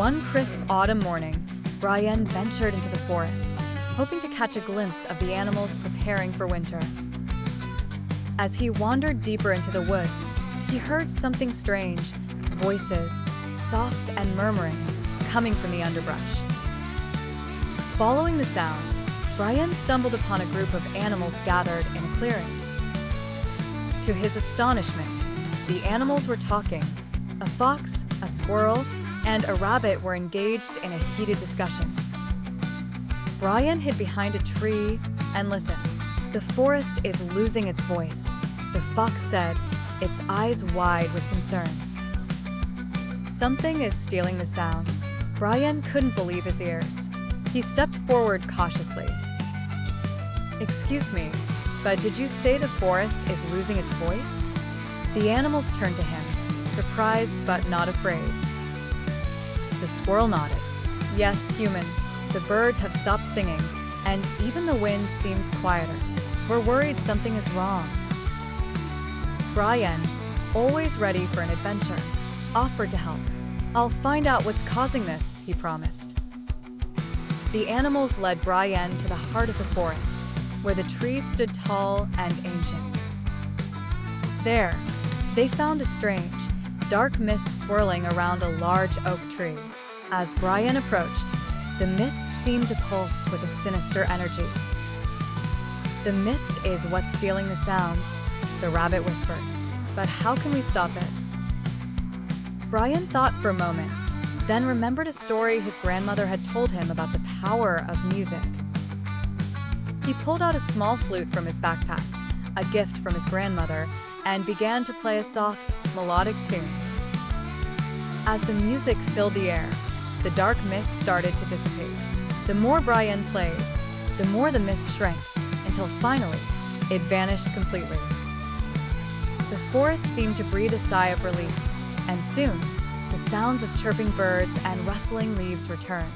One crisp autumn morning, Brayen ventured into the forest, hoping to catch a glimpse of the animals preparing for winter. As he wandered deeper into the woods, he heard something strange, voices, soft and murmuring, coming from the underbrush. Following the sound, Brayen stumbled upon a group of animals gathered in a clearing. To his astonishment, the animals were talking. A fox, a squirrel, and a rabbit were engaged in a heated discussion. Brayen hid behind a tree and listened. "The forest is losing its voice," the fox said, its eyes wide with concern. "Something is stealing the sounds." Brayen couldn't believe his ears. He stepped forward cautiously. "Excuse me, but did you say the forest is losing its voice?" The animals turned to him, surprised but not afraid. The squirrel nodded. "Yes, human. The birds have stopped singing, and even the wind seems quieter. We're worried something is wrong." Brayen, always ready for an adventure, offered to help. "I'll find out what's causing this," he promised. The animals led Brayen to the heart of the forest, where the trees stood tall and ancient. There, they found a strange, dark mist swirling around a large oak tree. As Brayen approached, the mist seemed to pulse with a sinister energy. "The mist is what's stealing the sounds," the rabbit whispered. "But how can we stop it?" Brayen thought for a moment, then remembered a story his grandmother had told him about the power of music. He pulled out a small flute from his backpack, a gift from his grandmother, and began to play a soft, melodic tune. As the music filled the air, the dark mist started to dissipate. The more Brayen played, the more the mist shrank, until finally, it vanished completely. The forest seemed to breathe a sigh of relief, and soon, the sounds of chirping birds and rustling leaves returned.